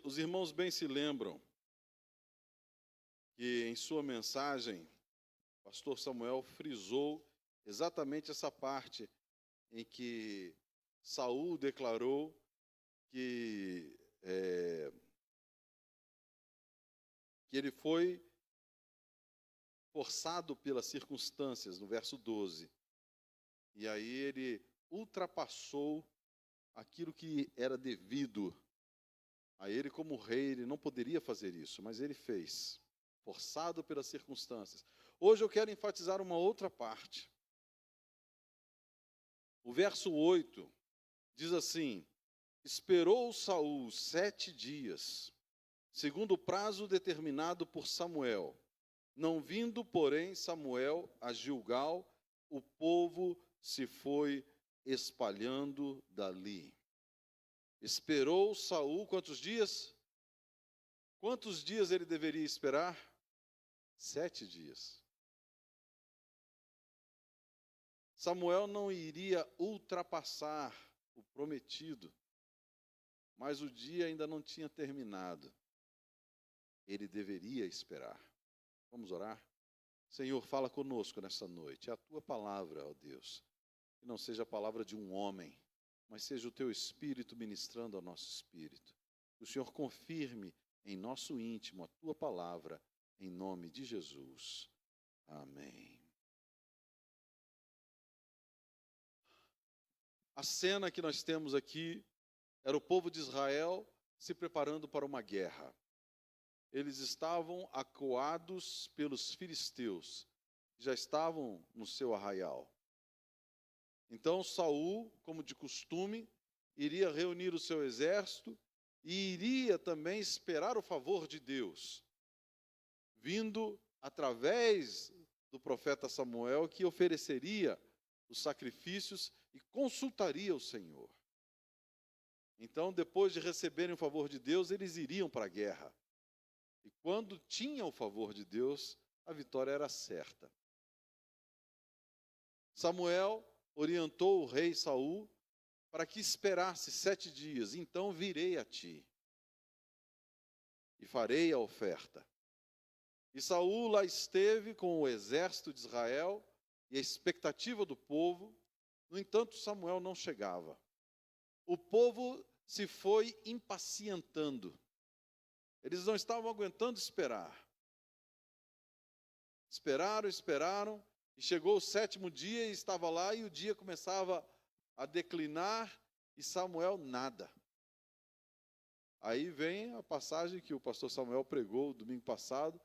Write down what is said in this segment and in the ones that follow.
Os irmãos bem se lembram que em sua mensagem, o pastor Samuel frisou exatamente essa parte em que Saul declarou que ele foi forçado pelas circunstâncias, no verso 12. E aí ele ultrapassou aquilo que era devido a ele como rei. Ele não poderia fazer isso, mas ele fez, forçado pelas circunstâncias. Hoje eu quero enfatizar uma outra parte. O verso 8 diz assim: esperou Saul 7 dias, segundo o prazo determinado por Samuel. Não vindo, porém, Samuel a Gilgal, o povo se foi espalhando dali. Esperou Saul quantos dias? Quantos dias ele deveria esperar? 7 dias. Samuel não iria ultrapassar o prometido, mas o dia ainda não tinha terminado. Ele deveria esperar. Vamos orar? Senhor, fala conosco nessa noite. É a tua palavra, ó Deus. Que não seja a palavra de um homem, mas seja o teu Espírito ministrando ao nosso espírito. Que o Senhor confirme em nosso íntimo a tua palavra, em nome de Jesus. Amém. A cena que nós temos aqui era o povo de Israel se preparando para uma guerra. Eles estavam acuados pelos filisteus, que já estavam no seu arraial. Então Saul, como de costume, iria reunir o seu exército e iria também esperar o favor de Deus, vindo através do profeta Samuel, que ofereceria os sacrifícios e consultaria o Senhor. Então, depois de receberem o favor de Deus, eles iriam para a guerra. E quando tinham o favor de Deus, a vitória era certa. Samuel orientou o rei Saul para que esperasse 7 dias. Então virei a ti e farei a oferta. E Saul lá esteve com o exército de Israel e a expectativa do povo. No entanto, Samuel não chegava. O povo se foi impacientando. Eles não estavam aguentando esperar. Esperaram, e chegou o 7º dia e estava lá, e o dia começava a declinar, e Samuel nada. Aí vem a passagem que o pastor Samuel pregou domingo passado.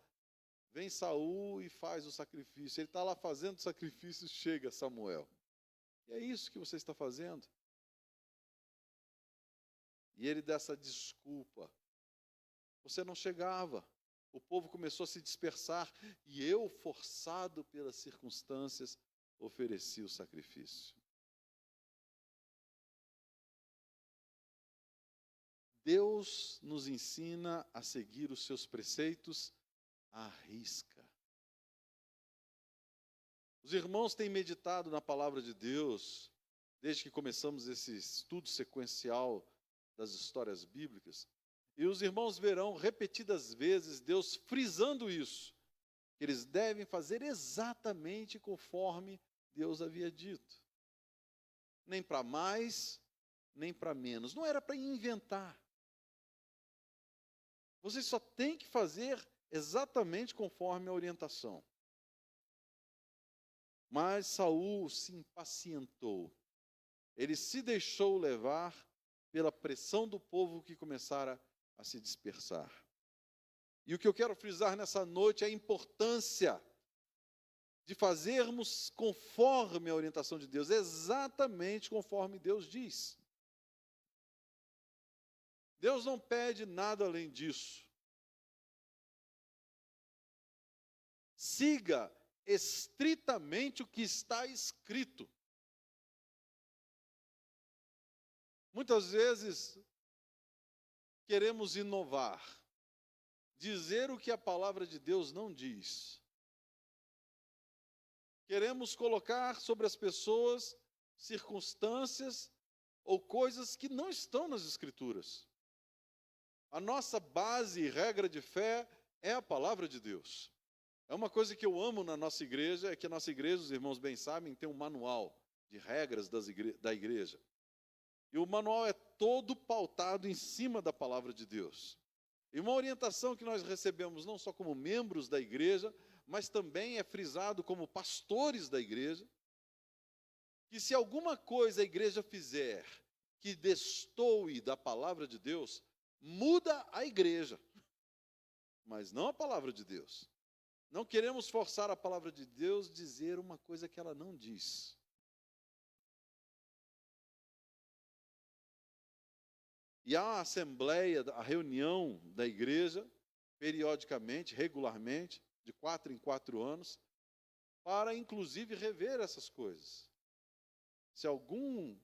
Vem Saul e faz o sacrifício. Ele está lá fazendo o sacrifício, chega Samuel. E é isso que você está fazendo? E ele dá essa desculpa. Você não chegava. O povo começou a se dispersar e eu, forçado pelas circunstâncias, ofereci o sacrifício. Deus nos ensina a seguir os seus preceitos à risca. Os irmãos têm meditado na palavra de Deus desde que começamos esse estudo sequencial das histórias bíblicas. E os irmãos verão repetidas vezes Deus frisando isso, que eles devem fazer exatamente conforme Deus havia dito. Nem para mais, nem para menos. Não era para inventar. Vocês só têm que fazer exatamente conforme a orientação. Mas Saul se impacientou. Ele se deixou levar pela pressão do povo que começara a se dispersar. E o que eu quero frisar nessa noite é a importância de fazermos conforme a orientação de Deus, exatamente conforme Deus diz. Deus não pede nada além disso. Siga estritamente o que está escrito. Muitas vezes queremos inovar, dizer o que a palavra de Deus não diz. Queremos colocar sobre as pessoas circunstâncias ou coisas que não estão nas Escrituras. A nossa base e regra de fé é a palavra de Deus. É uma coisa que eu amo na nossa igreja, é que a nossa igreja, os irmãos bem sabem, tem um manual de regras da igreja. E o manual é todo pautado em cima da palavra de Deus. E uma orientação que nós recebemos não só como membros da igreja, mas também é frisado como pastores da igreja, que se alguma coisa a igreja fizer que destoe da palavra de Deus, muda a igreja, mas não a palavra de Deus. Não queremos forçar a palavra de Deus a dizer uma coisa que ela não diz. E há a assembleia, a reunião da igreja, periodicamente, regularmente, de 4 em 4 anos, para inclusive rever essas coisas. Se algum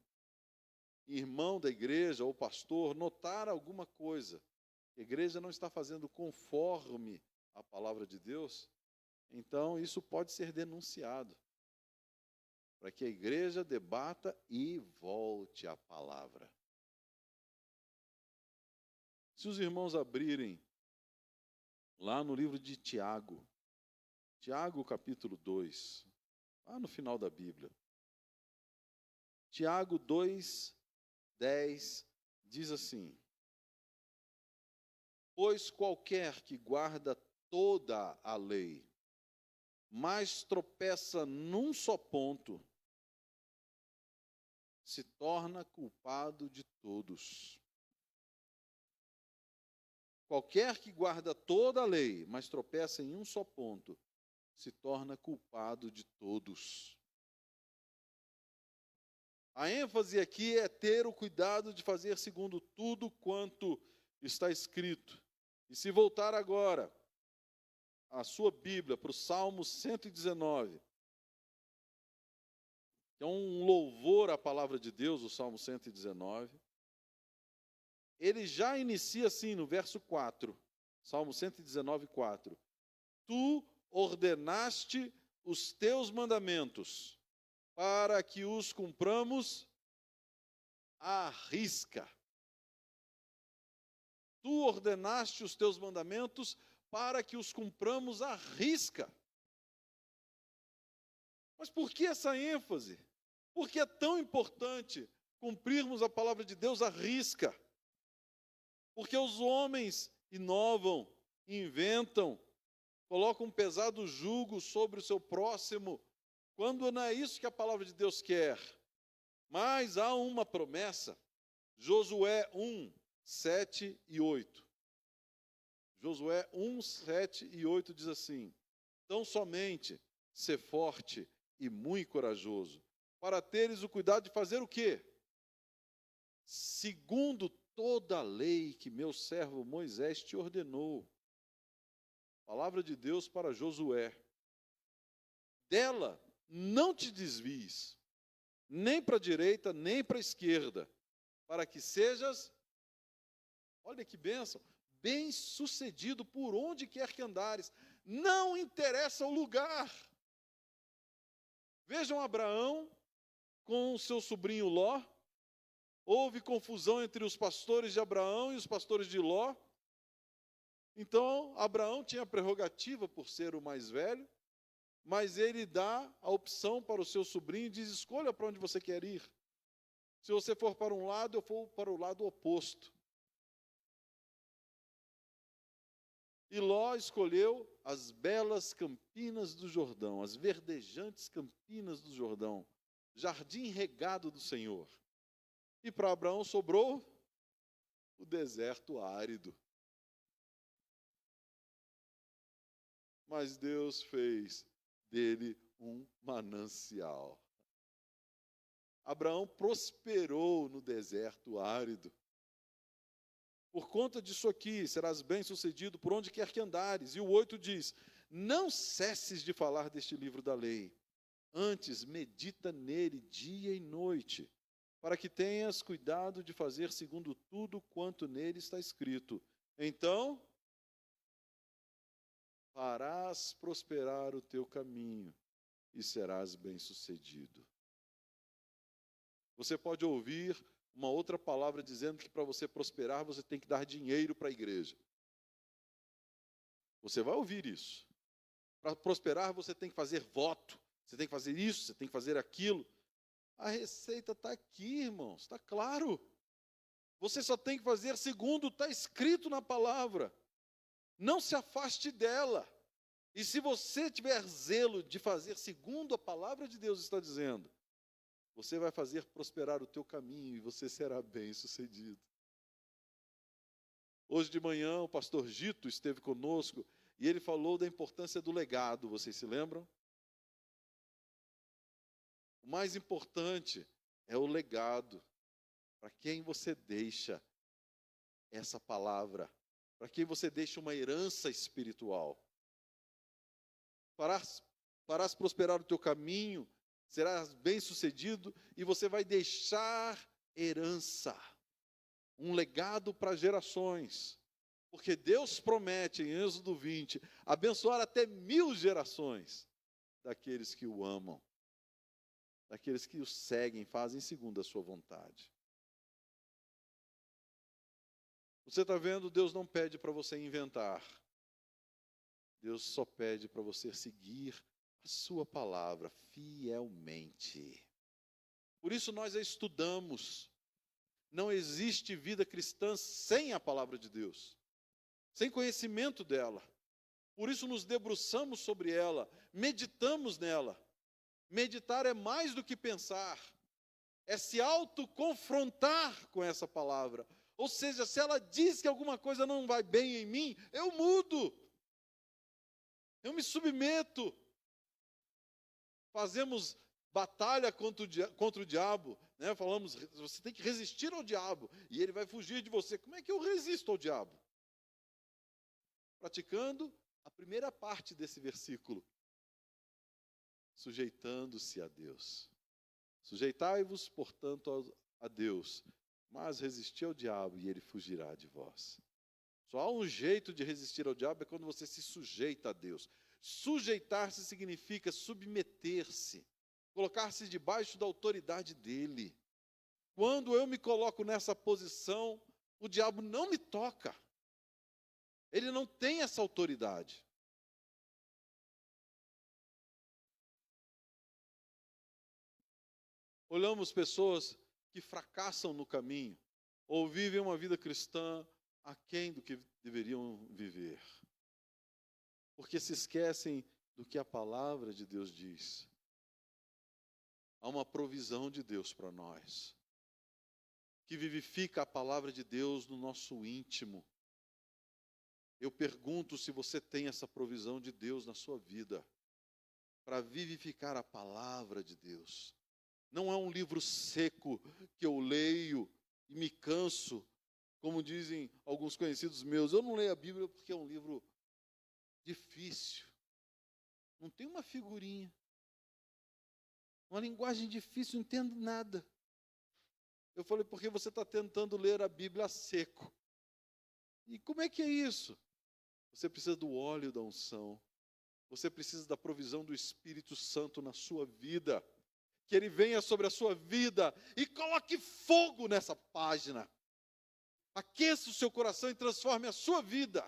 irmão da igreja ou pastor notar alguma coisa que a igreja não está fazendo conforme a palavra de Deus, então isso pode ser denunciado, para que a igreja debata e volte à palavra. Se os irmãos abrirem lá no livro de Tiago, Tiago capítulo 2, lá no final da Bíblia. Tiago 2, 10, diz assim: pois qualquer que guarda toda a lei, mas tropeça num só ponto, se torna culpado de todos. Qualquer que guarda toda a lei, mas tropeça em um só ponto, se torna culpado de todos. A ênfase aqui é ter o cuidado de fazer segundo tudo quanto está escrito. E se voltar agora a sua Bíblia para o Salmo 119, que é um louvor à palavra de Deus, o Salmo 119, ele já inicia assim no verso 4, Salmo 119, 4. Tu ordenaste os teus mandamentos, para que os cumpramos à risca. Tu ordenaste os teus mandamentos para que os cumpramos à risca. Mas por que essa ênfase? Por que é tão importante cumprirmos a palavra de Deus à risca? Porque os homens inovam, inventam, colocam um pesado jugo sobre o seu próximo, quando não é isso que a palavra de Deus quer. Mas há uma promessa, Josué 1, 7 e 8. Josué 1, 7 e 8 diz assim: tão somente ser forte e muito corajoso, para teres o cuidado de fazer o quê? Segundo toda a lei que meu servo Moisés te ordenou. Palavra de Deus para Josué. Dela não te desvies, nem para a direita, nem para a esquerda, para que sejas, olha que bênção, bem-sucedido por onde quer que andares. Não interessa o lugar. Vejam Abraão com o seu sobrinho Ló. Houve confusão entre os pastores de Abraão e os pastores de Ló. Então, Abraão tinha a prerrogativa por ser o mais velho, mas ele dá a opção para o seu sobrinho e diz: escolha para onde você quer ir. Se você for para um lado, eu vou para o lado oposto. E Ló escolheu as belas campinas do Jordão, as verdejantes campinas do Jordão, jardim regado do Senhor. E para Abraão sobrou o deserto árido. Mas Deus fez dele um manancial. Abraão prosperou no deserto árido. Por conta disso aqui, serás bem-sucedido por onde quer que andares. E o 8 diz: não cesses de falar deste livro da lei. Antes, medita nele dia e noite, para que tenhas cuidado de fazer segundo tudo quanto nele está escrito. Então, farás prosperar o teu caminho e serás bem-sucedido. Você pode ouvir uma outra palavra dizendo que para você prosperar, você tem que dar dinheiro para a igreja. Você vai ouvir isso. Para prosperar, você tem que fazer voto, você tem que fazer isso, você tem que fazer aquilo. A receita está aqui, irmãos, está claro. Você só tem que fazer segundo está escrito na palavra. Não se afaste dela. E se você tiver zelo de fazer segundo a palavra de Deus está dizendo, você vai fazer prosperar o teu caminho e você será bem-sucedido. Hoje de manhã o pastor Gito esteve conosco e ele falou da importância do legado, vocês se lembram? O mais importante é o legado. Para quem você deixa essa palavra? Para quem você deixa uma herança espiritual? Farás prosperar o teu caminho, serás bem-sucedido e você vai deixar herança, um legado para gerações. Porque Deus promete, em Êxodo 20, abençoar até 1000 gerações daqueles que o amam, daqueles que o seguem, fazem segundo a sua vontade. Você está vendo, Deus não pede para você inventar. Deus só pede para você seguir a sua palavra fielmente. Por isso nós a estudamos. Não existe vida cristã sem a palavra de Deus, sem conhecimento dela. Por isso nos debruçamos sobre ela, meditamos nela. Meditar é mais do que pensar, é se autoconfrontar com essa palavra. Ou seja, se ela diz que alguma coisa não vai bem em mim, eu mudo. Eu me submeto. Fazemos batalha contra o diabo, né? Falamos, você tem que resistir ao diabo e ele vai fugir de você. Como é que eu resisto ao diabo? Praticando a primeira parte desse versículo, sujeitando-se a Deus. Sujeitai-vos, portanto, a Deus, mas resisti ao diabo e ele fugirá de vós. Só há um jeito de resistir ao diabo, é quando você se sujeita a Deus. Sujeitar-se significa submeter-se, colocar-se debaixo da autoridade dele. Quando eu me coloco nessa posição, o diabo não me toca. Ele não tem essa autoridade. Olhamos pessoas que fracassam no caminho, ou vivem uma vida cristã aquém do que deveriam viver. Porque se esquecem do que a palavra de Deus diz. Há uma provisão de Deus para nós, que vivifica a palavra de Deus no nosso íntimo. Eu pergunto se você tem essa provisão de Deus na sua vida, para vivificar a palavra de Deus. Não é um livro seco que eu leio e me canso, como dizem alguns conhecidos meus. Eu não leio a Bíblia porque é um livro difícil. Não tem uma figurinha. Uma linguagem difícil, não entendo nada. Eu falei, porque você está tentando ler a Bíblia a seco. E como é que é isso? Você precisa do óleo da unção. Você precisa da provisão do Espírito Santo na sua vida. Que ele venha sobre a sua vida e coloque fogo nessa página. Aqueça o seu coração e transforme a sua vida.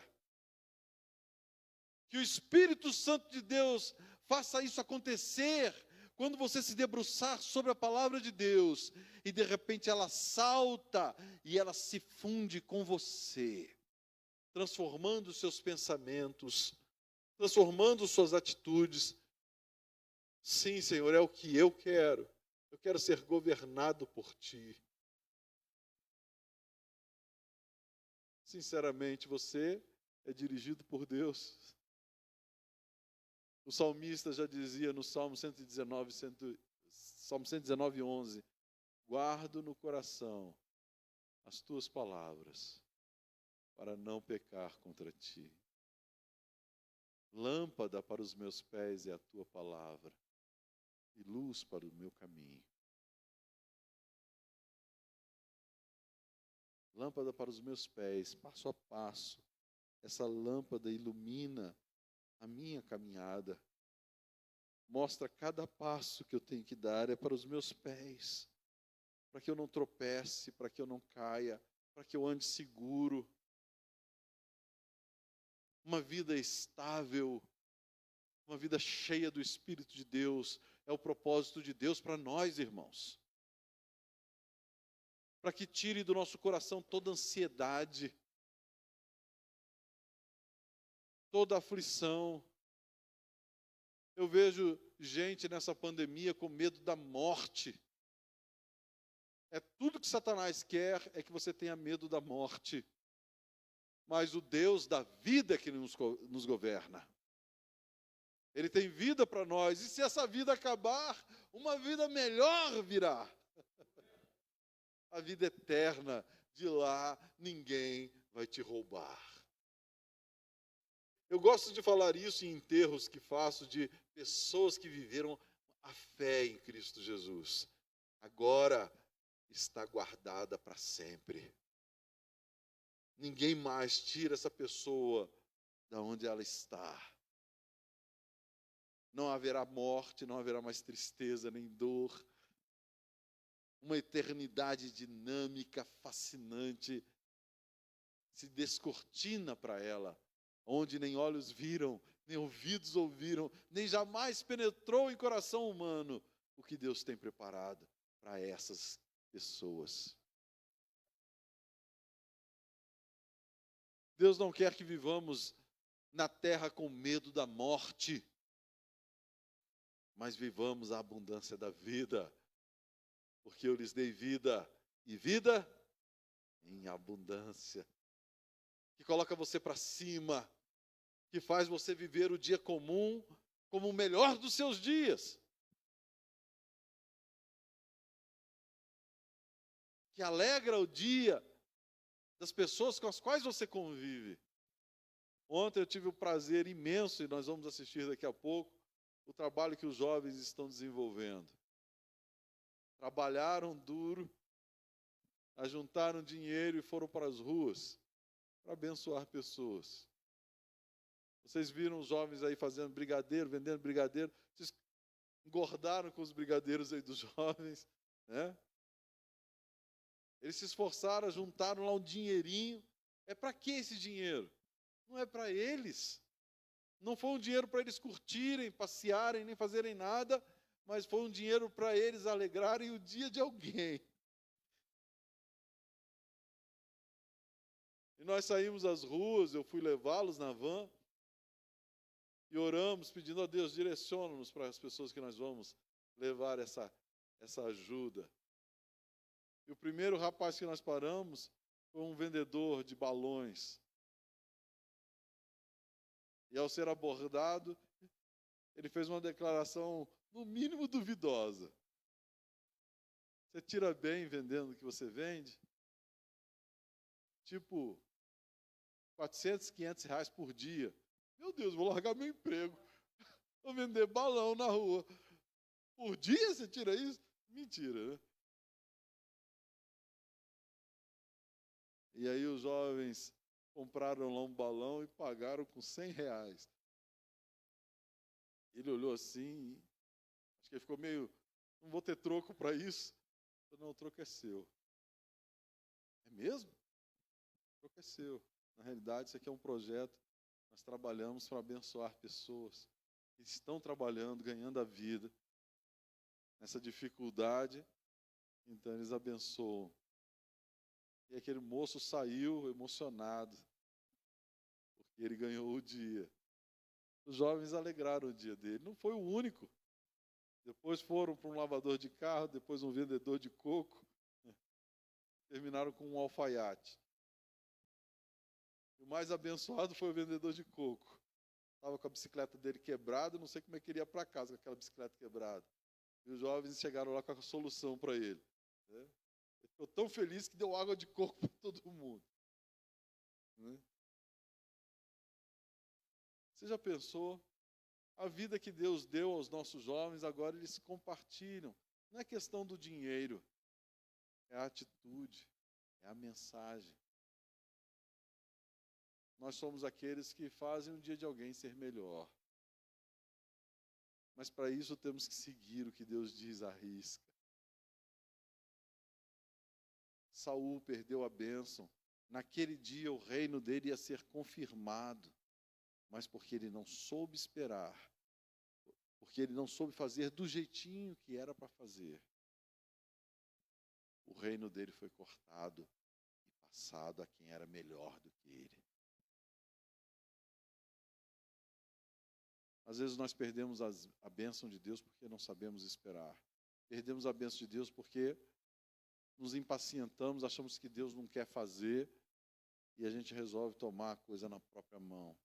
Que o Espírito Santo de Deus faça isso acontecer quando você se debruçar sobre a palavra de Deus e de repente ela salta e ela se funde com você, transformando os seus pensamentos, transformando suas atitudes. Sim, Senhor, é o que eu quero. Eu quero ser governado por Ti. Sinceramente, você é dirigido por Deus. O salmista já dizia no Salmo 119, 11, guardo no coração as Tuas palavras, para não pecar contra Ti. Lâmpada para os meus pés é a Tua palavra, e luz para o meu caminho. Lâmpada para os meus pés, passo a passo. Essa lâmpada ilumina a minha caminhada. Mostra cada passo que eu tenho que dar, é para os meus pés. para que eu não tropece, para que eu não caia, para que eu ande seguro. Uma vida estável, uma vida cheia do Espírito de Deus, é o propósito de Deus para nós, irmãos. Para que tire do nosso coração toda ansiedade, toda aflição. Eu vejo gente nessa pandemia com medo da morte. É tudo que Satanás quer é que você tenha medo da morte. Mas o Deus da vida é que nos governa. Ele tem vida para nós. E se essa vida acabar, uma vida melhor virá. A vida eterna, de lá ninguém vai te roubar. Eu gosto de falar isso em enterros que faço de pessoas que viveram a fé em Cristo Jesus. Agora está guardada para sempre. Ninguém mais tira essa pessoa da onde ela está. Não haverá morte, não haverá mais tristeza nem dor. Uma eternidade dinâmica, fascinante, se descortina para ela, onde nem olhos viram, nem ouvidos ouviram, nem jamais penetrou em coração humano o que Deus tem preparado para essas pessoas. Deus não quer que vivamos na terra com medo da morte, mas vivamos a abundância da vida, porque eu lhes dei vida, e vida em abundância, que coloca você para cima, que faz você viver o dia comum como o melhor dos seus dias, que alegra o dia das pessoas com as quais você convive. Ontem eu tive o prazer imenso, e nós vamos assistir daqui a pouco, o trabalho que os jovens estão desenvolvendo. Trabalharam duro, ajuntaram dinheiro e foram para as ruas para abençoar pessoas. Vocês viram os jovens aí fazendo brigadeiro, vendendo brigadeiro. Vocês engordaram com os brigadeiros aí dos jovens, né? Eles se esforçaram, juntaram lá um dinheirinho. É para que esse dinheiro? Não é para eles. Não foi um dinheiro para eles curtirem, passearem, nem fazerem nada, mas foi um dinheiro para eles alegrarem o dia de alguém. E nós saímos às ruas, eu fui levá-los na van, e oramos, pedindo a Deus, direciona-nos para as pessoas que nós vamos levar essa ajuda. E o primeiro rapaz que nós paramos foi um vendedor de balões. E ao ser abordado, ele fez uma declaração, no mínimo, duvidosa. Você tira bem vendendo o que você vende? Tipo, 400, 500 reais por dia. Meu Deus, vou largar meu emprego. Vou vender balão na rua. Por dia você tira isso? Mentira, né? E aí os jovens compraram lá um balão e pagaram com 100 reais. Ele olhou assim, acho que ele ficou meio, não vou ter troco para isso. Eu falei, não, o troco é seu. É mesmo? O troco é seu. Na realidade, isso aqui é um projeto, nós trabalhamos para abençoar pessoas que estão trabalhando, ganhando a vida, nessa dificuldade, então eles abençoam. E aquele moço saiu emocionado, porque ele ganhou o dia. Os jovens alegraram o dia dele. Não foi o único. Depois foram para um lavador de carro, depois um vendedor de coco. Terminaram com um alfaiate. O mais abençoado foi o vendedor de coco. Estava com a bicicleta dele quebrada, não sei como é que ele ia para casa com aquela bicicleta quebrada. E os jovens chegaram lá com a solução para ele. Ele ficou tão feliz que deu água de coco para todo mundo. Você já pensou? A vida que Deus deu aos nossos jovens, agora eles compartilham. Não é questão do dinheiro, é a atitude, é a mensagem. Nós somos aqueles que fazem o dia de alguém ser melhor. Mas para isso temos que seguir o que Deus diz à risca. Saul perdeu a bênção. Naquele dia o reino dele ia ser confirmado, mas porque ele não soube esperar, porque ele não soube fazer do jeitinho que era para fazer, o reino dele foi cortado e passado a quem era melhor do que ele. Às vezes nós perdemos a bênção de Deus porque não sabemos esperar. Perdemos a bênção de Deus porque nos impacientamos, achamos que Deus não quer fazer e a gente resolve tomar a coisa na própria mão.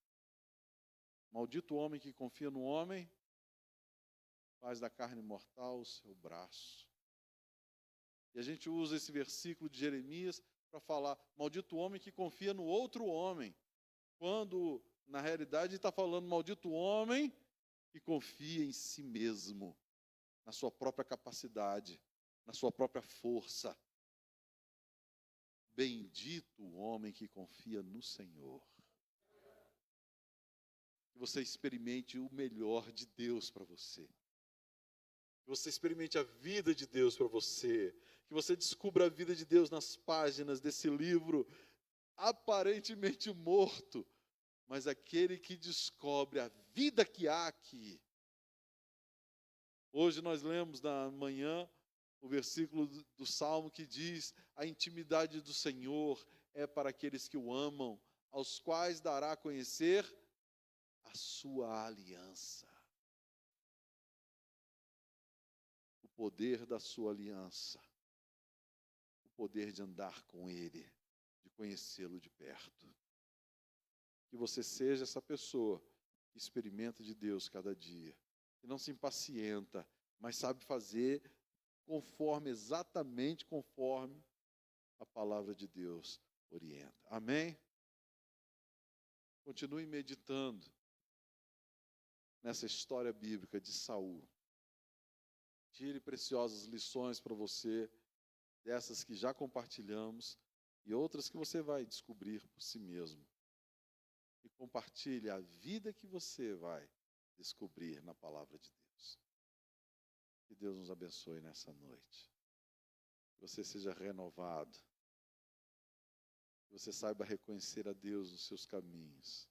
Maldito o homem que confia no homem, faz da carne mortal o seu braço. E a gente usa esse versículo de Jeremias para falar, maldito o homem que confia no outro homem, quando na realidade está falando, maldito o homem que confia em si mesmo, na sua própria capacidade, na sua própria força. Bendito o homem que confia no Senhor. Que você experimente o melhor de Deus para você. Que você experimente a vida de Deus para você. Que você descubra a vida de Deus nas páginas desse livro aparentemente morto, mas aquele que descobre a vida que há aqui. Hoje nós lemos na manhã o versículo do Salmo que diz: a intimidade do Senhor é para aqueles que o amam, aos quais dará a conhecer a sua aliança. O poder da sua aliança, o poder de andar com Ele, de conhecê-lo de perto. Que você seja essa pessoa que experimenta de Deus cada dia, que não se impacienta, mas sabe fazer exatamente conforme a palavra de Deus orienta. Amém? Continue meditando nessa história bíblica de Saul. Tire preciosas lições para você, dessas que já compartilhamos e outras que você vai descobrir por si mesmo. E compartilhe a vida que você vai descobrir na palavra de Deus. Que Deus nos abençoe nessa noite. Que você seja renovado. Que você saiba reconhecer a Deus nos seus caminhos.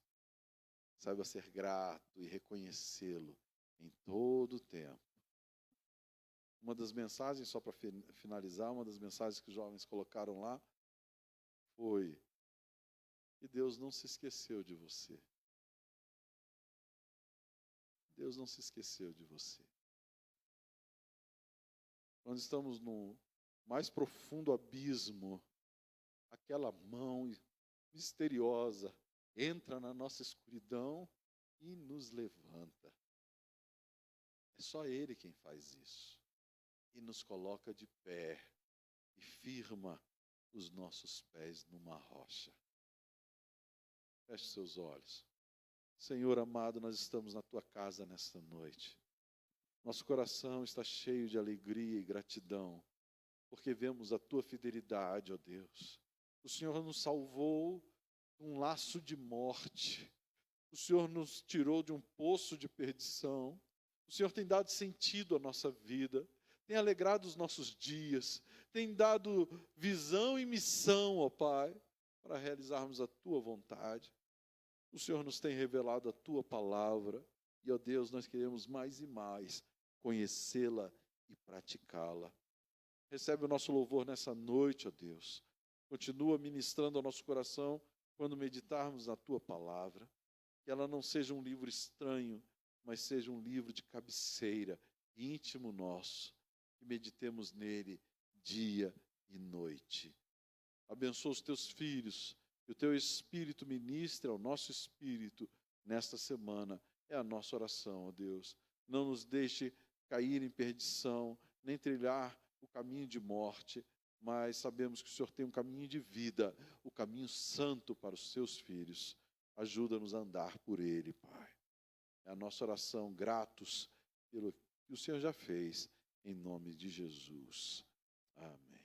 Saiba ser grato e reconhecê-lo em todo o tempo. Uma das mensagens, só para finalizar, uma das mensagens que os jovens colocaram lá foi que Deus não se esqueceu de você. Deus não se esqueceu de você. Quando estamos no mais profundo abismo, aquela mão misteriosa entra na nossa escuridão e nos levanta. É só Ele quem faz isso. E nos coloca de pé e firma os nossos pés numa rocha. Feche seus olhos. Senhor amado, nós estamos na Tua casa nesta noite. Nosso coração está cheio de alegria e gratidão, porque vemos a Tua fidelidade, ó Deus. O Senhor nos salvou de um laço de morte. O Senhor nos tirou de um poço de perdição. O Senhor tem dado sentido à nossa vida, tem alegrado os nossos dias, tem dado visão e missão, ó Pai, para realizarmos a Tua vontade. O Senhor nos tem revelado a Tua palavra e, ó Deus, nós queremos mais e mais conhecê-la e praticá-la. Recebe o nosso louvor nessa noite, ó Deus. Continua ministrando ao nosso coração quando meditarmos na Tua palavra. Que ela não seja um livro estranho, mas seja um livro de cabeceira, íntimo nosso. Que meditemos nele dia e noite. Abençoa os Teus filhos. Que o Teu Espírito ministre ao nosso espírito nesta semana. É a nossa oração, ó Deus. Não nos deixe cair em perdição, nem trilhar o caminho de morte, mas sabemos que o Senhor tem um caminho de vida, o caminho santo para os Seus filhos. Ajuda-nos a andar por ele, Pai. É a nossa oração, gratos pelo que o Senhor já fez, em nome de Jesus. Amém.